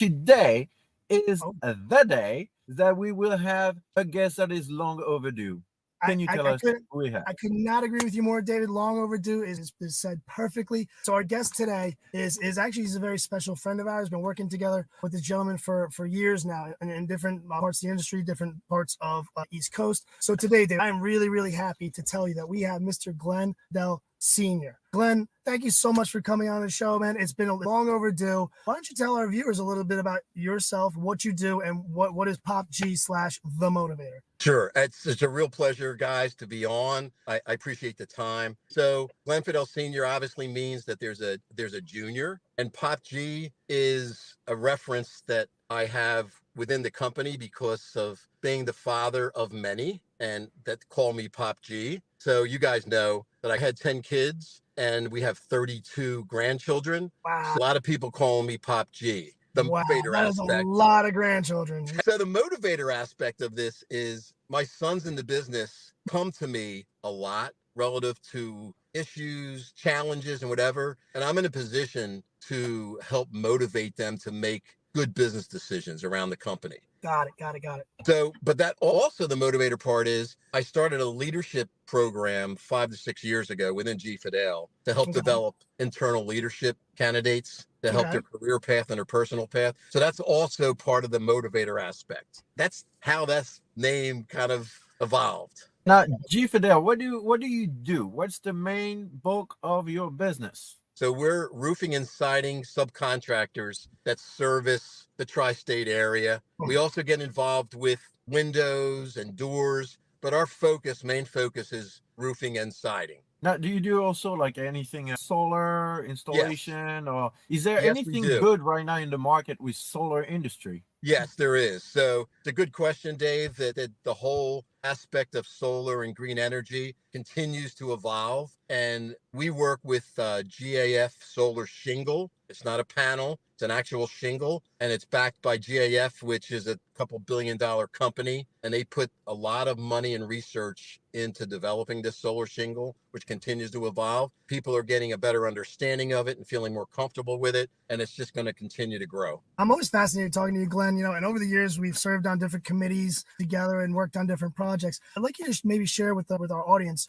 Today is Oh, the day that we will have a guest that is long overdue. I, Can you I, tell I us couldn't who we have? I could not agree with you more, David. Long overdue is said perfectly. So our guest today is actually he's a very special friend of ours. Been working together with this gentleman for years now in different parts of the industry, different parts of East Coast. So today, David, I am really happy to tell you that we have Mr. Glenn Fedale Sr. Glenn, thank you so much for coming on the show, man. It's been a long overdue. Why don't you tell our viewers a little bit about yourself, what you do, and what is Pop G slash The Motivator? Sure. It's a real pleasure, guys, to be on. I appreciate the time. So Glenn Fedale Sr. obviously means that there's a junior, and Pop G is a reference that I have within the company because of being the father of many and that call me Pop G. So you guys know that I had 10 kids and we have 32 grandchildren. Wow. So a lot of people call me Pop G. The Wow, motivator that is a aspect. lot of grandchildren. So the motivator aspect of this is my sons in the business come to me a lot relative to issues, challenges, and whatever. And I'm in a position to help motivate them to make good business decisions around the company. Got it. So, but that also the motivator part is I started a leadership program 5 to 6 years ago within G Fedale to help Okay. develop internal leadership candidates to help Okay. their career path and their personal path. So that's also part of the motivator aspect. That's how that name kind of evolved. Now, G Fidel, what do you do? What's the main bulk of your business? So we're roofing and siding subcontractors that service the tri-state area. We also get involved with windows and doors, but our main focus is roofing and siding. Now, do you do also like anything solar Yes. installation, or is there Yes, we anything do. good right now in the market with solar industry? Yes, there is. So it's a good question, Dave, that the whole aspect of solar and green energy continues to evolve. And we work with GAF solar shingle. It's not a panel, it's an actual shingle. And it's backed by GAF, which is a couple $1 billion company. And they put a lot of money and research into developing this solar shingle, which continues to evolve. People are getting a better understanding of it and feeling more comfortable with it. And it's just going to continue to grow. I'm always fascinated talking to you, Glenn. And over the years, we've served on different committees together and worked on different projects. I'd like you to maybe share with our audience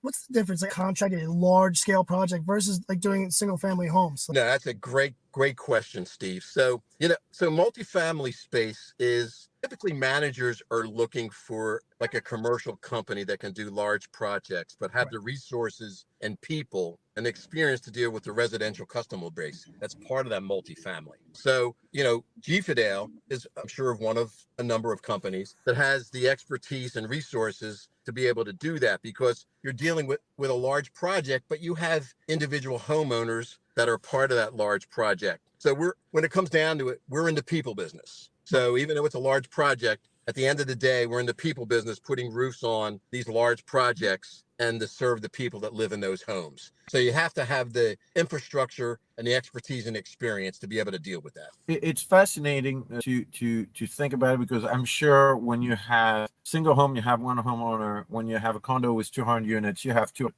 what's the difference, like contracting a large scale project versus like doing single family homes. No, that's a great question, Steve. So, so multifamily space is typically managers are looking for like a commercial company that can do large projects, but have Right. the resources and people and experience to deal with the residential customer base. That's part of that multifamily. So, G Fedale is, I'm sure, of one of a number of companies that has the expertise and resources to be able to do that because you're dealing with a large project, but you have individual homeowners that are part of that large project. So when it comes down to it, we're in the people business. So even though it's a large project, at the end of the day, we're in the people business, putting roofs on these large projects and to serve the people that live in those homes. So you have to have the infrastructure and the expertise and experience to be able to deal with that. It's fascinating to think about it because I'm sure when you have single home, you have one homeowner. When you have a condo with 200 units, you have two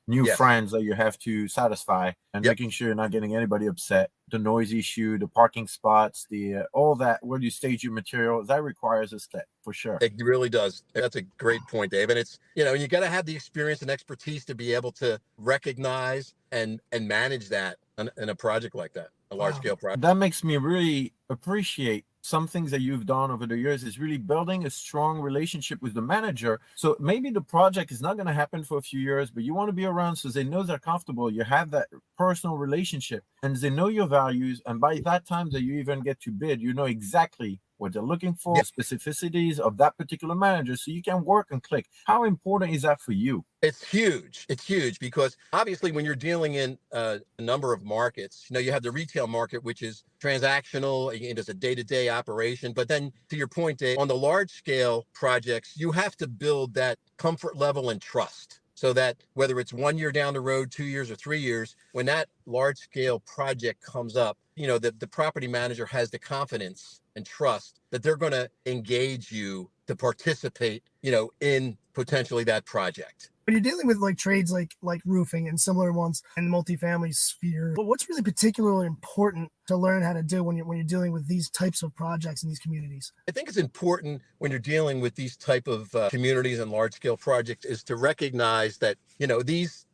new Yes. friends that you have to satisfy, and Yep. making sure you're not getting anybody upset. The noise issue, the parking spots, the all that where you stage your material, that requires a step for sure. It really does. That's a great point, Dave. And it's, you got to have the experience and expertise to be able to recognize and manage that in a project like that, a large Wow. scale project. That makes me really appreciate some things that you've done over the years is really building a strong relationship with the manager. So maybe the project is not going to happen for a few years, but you want to be around so they know they're comfortable. You have that personal relationship and they know your values. And by that time that you even get to bid, you know exactly what they're looking for, Yeah. specificities of that particular manager, so you can work and click. How important is that for you? It's huge. It's huge because obviously when you're dealing in a number of markets, you have the retail market, which is transactional and it's a day-to-day operation. But then to your point, Dave, on the large scale projects, you have to build that comfort level and trust. So that whether it's 1 year down the road, 2 years or 3 years, when that large scale project comes up, the property manager has the confidence and trust that they're going to engage you to participate, in potentially that project. When you're dealing with like trades like roofing and similar ones in the multifamily sphere, but what's really particularly important to learn how to do when you're dealing with these types of projects in these communities? I think it's important when you're dealing with these type of communities and large scale projects is to recognize that, you know, these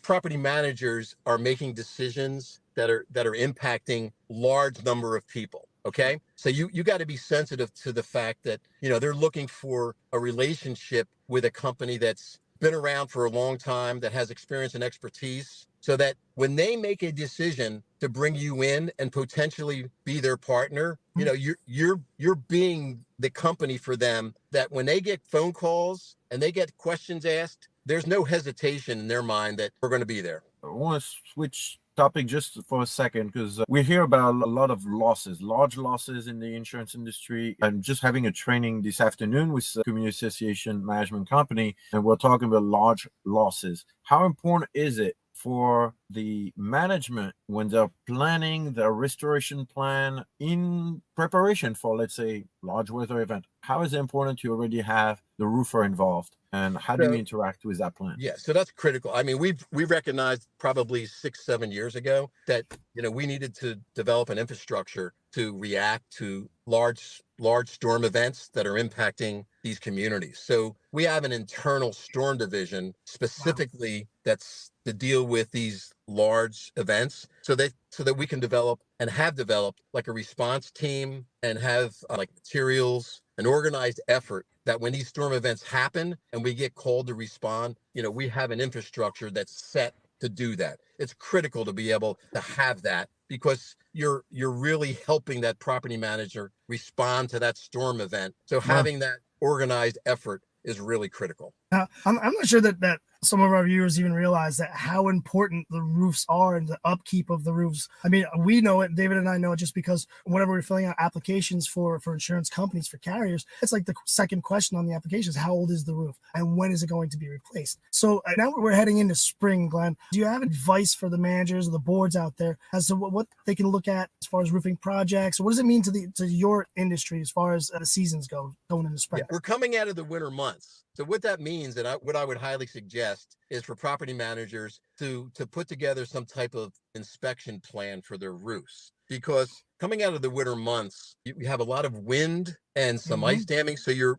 property managers are making decisions that are impacting large number of people. Okay. So you got to be sensitive to the fact that, you know, they're looking for a relationship with a company that's been around for a long time, that has experience and expertise, so that when they make a decision to bring you in and potentially be their partner, you know, you're being the company for them, that when they get phone calls and they get questions asked, there's no hesitation in their mind that we're going to be there. I want to switch topic just for a second, because we hear about a lot of losses, large losses in the insurance industry. I'm just having a training this afternoon with a community association management company, and we're talking about large losses. How important is it for the management when they're planning their restoration plan in preparation for, let's say, large weather event? How is it important to already have the roofer involved, and how do you interact with that plan? Yeah, so that's critical. I mean, we recognized probably 6-7 years ago that, you know, we needed to develop an infrastructure to react to large storm events that are impacting these communities. So we have an internal storm division specifically that's to deal with these large events, so that we can develop and have developed like a response team and have like materials, an organized effort, that when these storm events happen and we get called to respond, you know, we have an infrastructure that's set to do that. It's critical to be able to have that, because you're really helping that property manager respond to that storm event. So having that organized effort is really critical. Now, I'm not sure that some of our viewers even realize that how important the roofs are and the upkeep of the roofs. I mean, we know it, David and I know it, just because whenever we're filling out applications for insurance companies, for carriers, it's like the second question on the application is, how old is the roof and when is it going to be replaced? So now we're heading into spring, Glenn. Do you have advice for the managers or the boards out there as to what they can look at as far as roofing projects? What does it mean to your industry as far as the seasons go going into spring? Yeah, we're coming out of the winter months. So what that means, and what I would highly suggest, is for property managers to put together some type of inspection plan for their roofs, because coming out of the winter months, you have a lot of wind and some ice damming, so your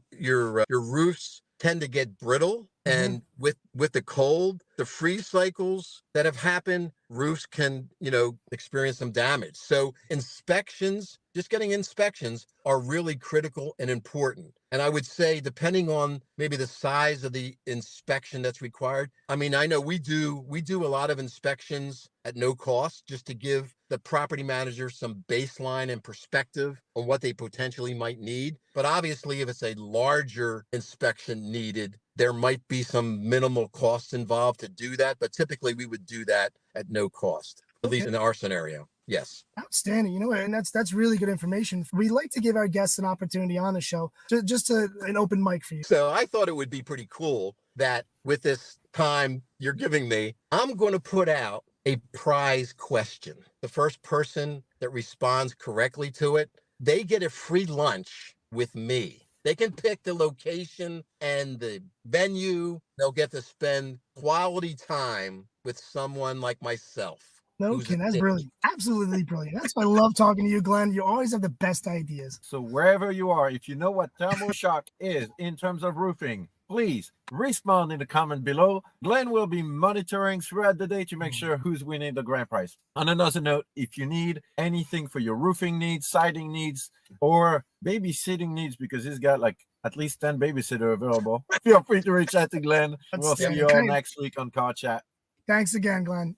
roofs tend to get brittle. And with the cold, the freeze cycles that have happened, roofs can, you know, experience some damage. So inspections, just getting inspections, are really critical and important. And I would say, depending on maybe the size of the inspection that's required, I mean, I know we do a lot of inspections at no cost, just to give the property manager some baseline and perspective on what they potentially might need. But obviously, if it's a larger inspection needed, there might be some minimal costs involved to do that, but typically we would do that at no cost, at least in our scenario. Yes. Outstanding. You know, and that's really good information. We like to give our guests an opportunity on the show, just an open mic for you. So I thought it would be pretty cool that with this time you're giving me, I'm going to put out a prize question. The first person that responds correctly to it, they get a free lunch with me. They can pick the location and the venue. They'll get to spend quality time with someone like myself. No, Ken, that's brilliant. Absolutely brilliant. That's why I love talking to you, Glenn. You always have the best ideas. So wherever you are, if you know what thermal shock is in terms of roofing, please respond in the comment below. Glenn will be monitoring throughout the day to make sure who's winning the grand prize. On another note, if you need anything for your roofing needs, siding needs, or babysitting needs, because he's got like at least 10 babysitters available, feel free to reach out to Glenn. We'll see you all next week on Car Chat. Thanks again, Glenn.